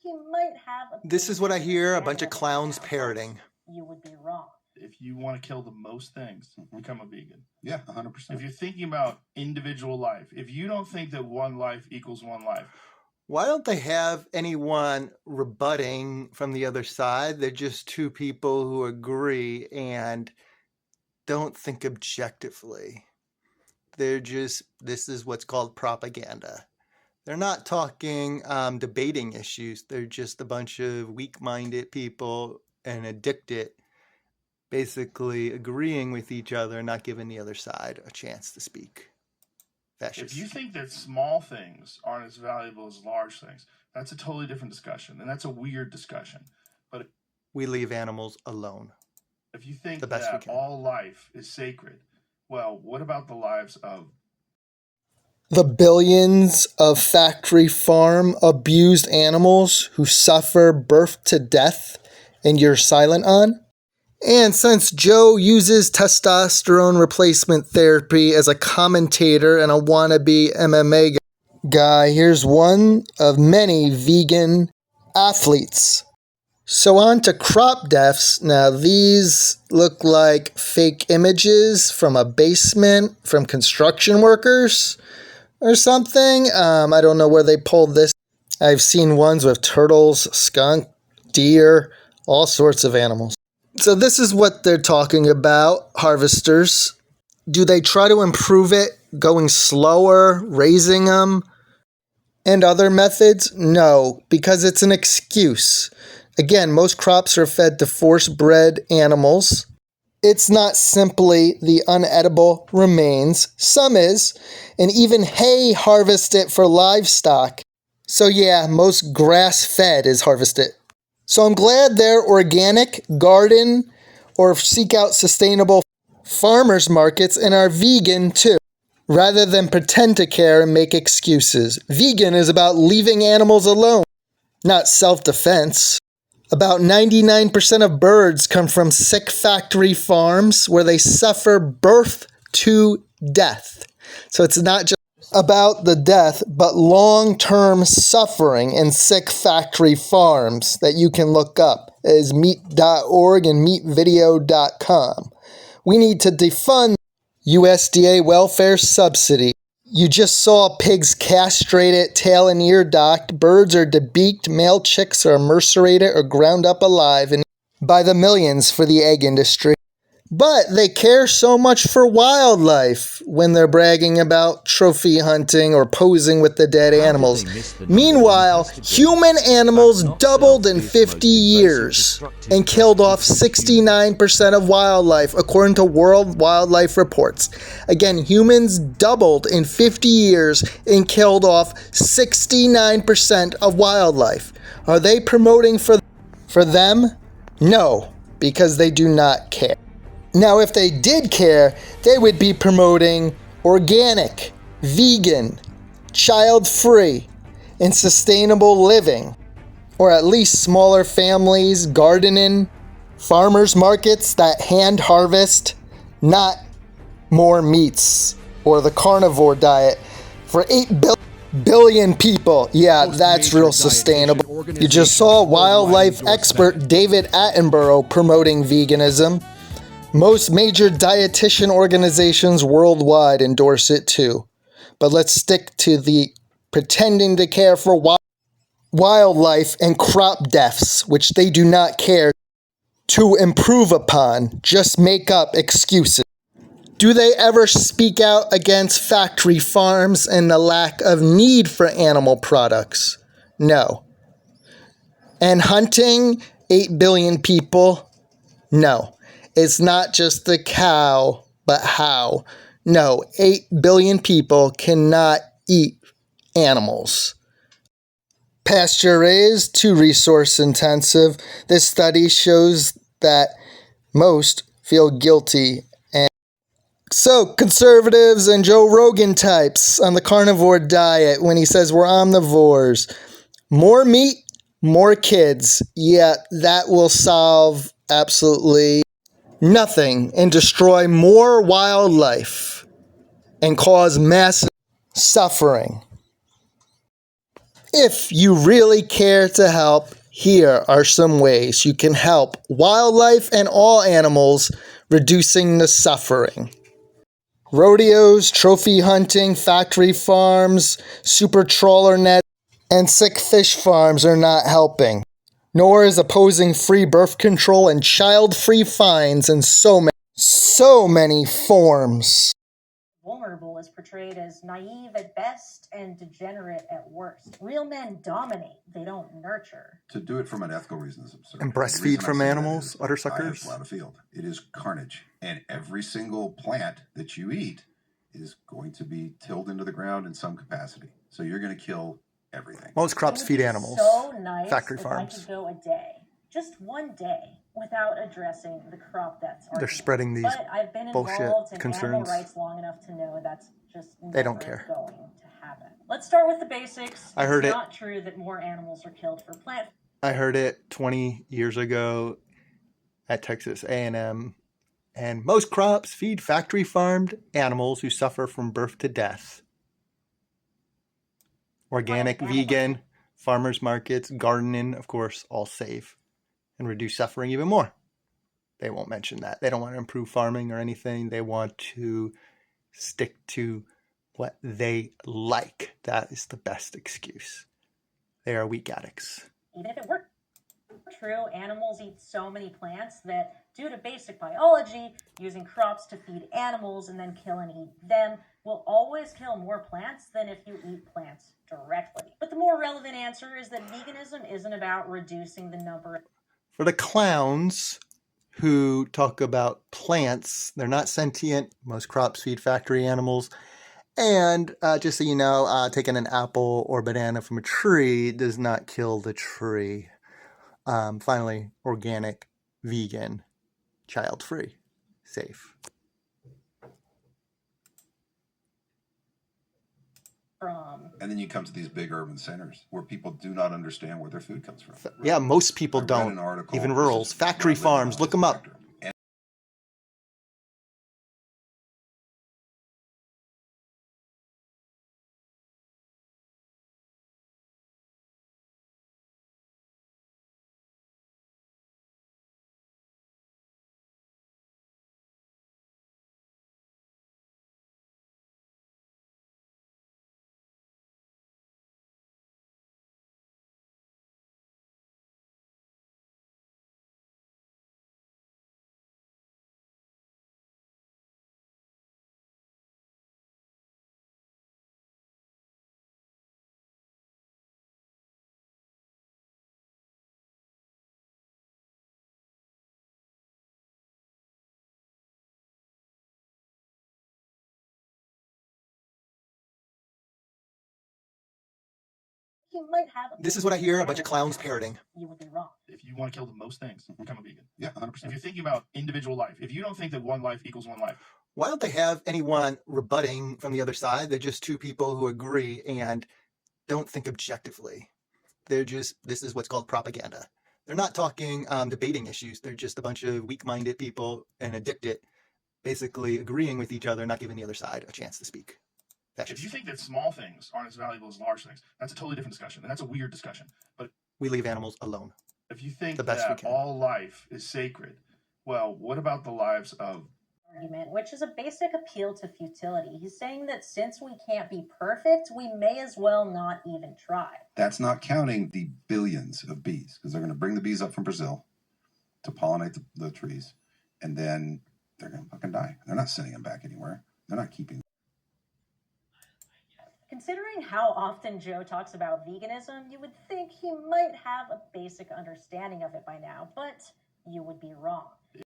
He might have a... This is what I hear a bunch of clowns parroting. You would be wrong. If you want to kill the most things, become a vegan. Yeah, 100%. If you're thinking about individual life, if you don't think that one life equals one life, why don't they have anyone rebutting from the other side? They're just two people who agree and don't think objectively. They're just, this is what's called propaganda. They're not talking debating issues. They're just a bunch of weak-minded people and addicted, basically agreeing with each other and not giving the other side a chance to speak. Fascist. If you think that small things aren't as valuable as large things, that's a totally different discussion, and that's a weird discussion. But we leave animals alone. If you think that all life is sacred, well, what about the lives of the billions of factory farm abused animals who suffer birth to death and you're silent on? And since Joe uses testosterone replacement therapy as a commentator and a wannabe MMA guy, here's one of many vegan athletes. So on to crop deaths. Now these look like fake images from a basement from construction workers or something. I don't know where they pulled this. I've seen ones with turtles, skunk, deer, all sorts of animals. So this is what they're talking about, harvesters. Do they try to improve it, going slower, raising them, and other methods? No, because it's an excuse. Again, most crops are fed to force-bred animals. It's not simply the unedible remains. Some is, and even hay harvested for livestock. So yeah, most grass-fed is harvested. So I'm glad they're organic, garden, or seek out sustainable farmers markets and are vegan too, rather than pretend to care and make excuses. Vegan is about leaving animals alone, not self-defense. About 99% of birds come from sick factory farms where they suffer birth to death. So it's not just about the death, but long-term suffering in sick factory farms that you can look up as meat.org and meatvideo.com. We need to defund USDA welfare subsidy. You just saw pigs castrated, tail and ear docked, birds are debeaked, male chicks are emasculated or ground up alive and by the millions for the egg industry. But they care so much for wildlife when they're bragging about trophy hunting or posing with the dead animals. Meanwhile, human animals doubled in 50 years and killed off 69% of wildlife, according to World Wildlife Reports. Again, humans doubled in 50 years and killed off 69% of wildlife. Are they promoting for them? No, because they do not care. Now, if they did care, they would be promoting organic, vegan, child-free, and sustainable living, or at least smaller families, gardening, farmers markets that hand harvest, not more meats, or the carnivore diet for 8 billion people. Yeah, that's real sustainable. You just saw wildlife expert David Attenborough promoting veganism. Most major dietitian organizations worldwide endorse it too. But let's stick to the pretending to care for wildlife and crop deaths, which they do not care to improve upon, just make up excuses. Do they ever speak out against factory farms and the lack of need for animal products? No. And hunting 8 billion people? No. It's not just the cow, but how. No, 8 billion people cannot eat animals. Pasture raised, too resource intensive. This study shows that most feel guilty. And so conservatives and Joe Rogan types on the carnivore diet when he says we're omnivores. More meat, more kids. Yeah, that will solve absolutely nothing and destroy more wildlife and cause massive suffering. If you really care to help, here are some ways you can help wildlife and all animals, reducing the suffering. Rodeos, trophy hunting, factory farms, super trawler net, and sick fish farms are not helping. Nor is opposing free birth control and child-free fines in so many forms. Vulnerable is portrayed as naive at best and degenerate at worst. Real men dominate, they don't nurture. To do it from an ethical reason is absurd. And The breastfeed reason I from say that animals, is udder I have suckers. plowed a field. It is carnage. And every single plant that you eat is going to be tilled into the ground in some capacity. So you're going to kill everything. Most crops It would feed be animals. So nice Factory if farms. I could go a day, just one day, without addressing the crop deaths They're argument. spreading these But I've been bullshit involved in animal concerns. rights long enough to know that's just They don't never care. going to happen. Let's start with the basics. I heard it's it. not true that more animals are killed for plant. I heard it 20 years ago at Texas A&M, and most crops feed factory farmed animals who suffer from birth to death. Organic, vegan, farmers markets, gardening, of course, all safe and reduce suffering even more. They won't mention that. They don't want to improve farming or anything. They want to stick to what they like. That is the best excuse. They are weak addicts. Even if it were true, animals eat so many plants that, due to basic biology, using crops to feed animals and then kill and eat them will always kill more plants than if you eat plants directly. But the more relevant answer is that veganism isn't about reducing the number. For the clowns who talk about plants, they're not sentient. Most crops feed factory animals. And just so you know, taking an apple or banana from a tree does not kill the tree. Finally, organic, vegan, child-free, safe. And then you come to these big urban centers where people do not understand where their food comes from. Yeah, most people I read don't. an article, Even this rurals, is factory not written farms, by look a them up. doctor. You might have This is what I hear a bunch of clowns parroting. You would be wrong. If you want to kill the most things, become a vegan. Yeah, 100%. If you're thinking about individual life, if you don't think that one life equals one life, Why don't they have anyone rebutting from the other side? They're just two people who agree and don't think objectively. This is what's called propaganda. They're not talking debating issues. They're just a bunch of weak-minded people and addicted, basically agreeing with each other, not giving the other side a chance to speak. That's if you just, think that small things aren't as valuable as large things, that's a totally different discussion, and that's a weird discussion. But we leave animals alone. if you think The best we that can. all life is sacred, well, what about the lives of Argument, which is a basic appeal to futility. He's saying that since we can't be perfect, we may as well not even try. That's not counting the billions of bees, because they're going to bring the bees up from Brazil to pollinate the trees, and then they're going to fucking die. They're not sending them back anywhere. They're not keeping them. Considering how often Joe talks about veganism, you would think he might have a basic understanding of it by now, but you would be wrong.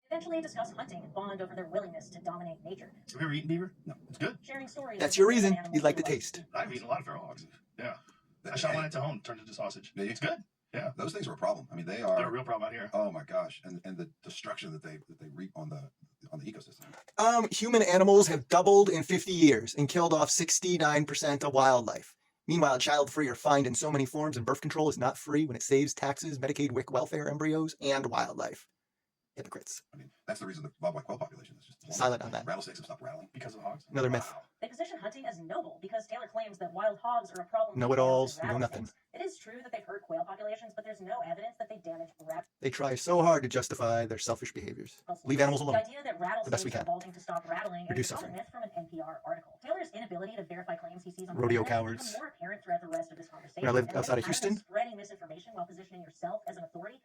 Eventually discuss hunting and bond over their willingness to dominate nature. have you ever eaten beaver? No, it's good. Sharing stories. That's of your different reason. animals You'd like who the taste. I've eaten a lot of feral hogs. Yeah, I shot one at home, turned it into sausage. It's good. Yeah, Those things are a problem. I mean, they're a real problem out here. Oh my gosh, and the destruction that they reap on the ecosystem. Human animals have doubled in 50 years and killed off 69% of wildlife. Meanwhile, child-free are fined in so many forms, and birth control is not free when it saves taxes, Medicaid, WIC, welfare, embryos, and wildlife. Hypocrites. I mean, that's the reason the bobwhite quail population is just Silent on that. Rattlesnakes have stopped rattling Because of the hogs. Another myth. They position hunting as noble because Taylor claims that wild hogs are a problem. Know-it-alls, know nothing. It is is true that they've hurt quail populations, but there's no evidence that they damage rabbit. They try so hard to justify their selfish behaviors. Leave animals alone. The idea that The best we rattlesnakes are can. balding to stop rattling Reduce is suffering. a myth from an NPR article. Taylor's inability to verify claims he sees on Rodeo the internet cowards. become more apparent throughout the rest of this conversation. When I lived And outside of this pattern Houston, spreading misinformation while positioning yourself as an authority.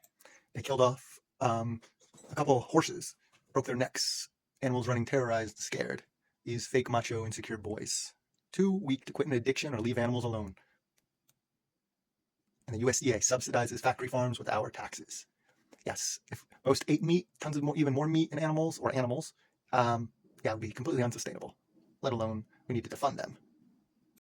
they killed off a couple horses, broke their necks. Animals running terrorized, scared. These fake macho insecure boys. Too weak to quit an addiction or leave animals alone. And the USDA subsidizes factory farms with our taxes. Yes, if most ate meat, tons of more, even more meat in animals, it would be completely unsustainable. Let alone we need to defund them.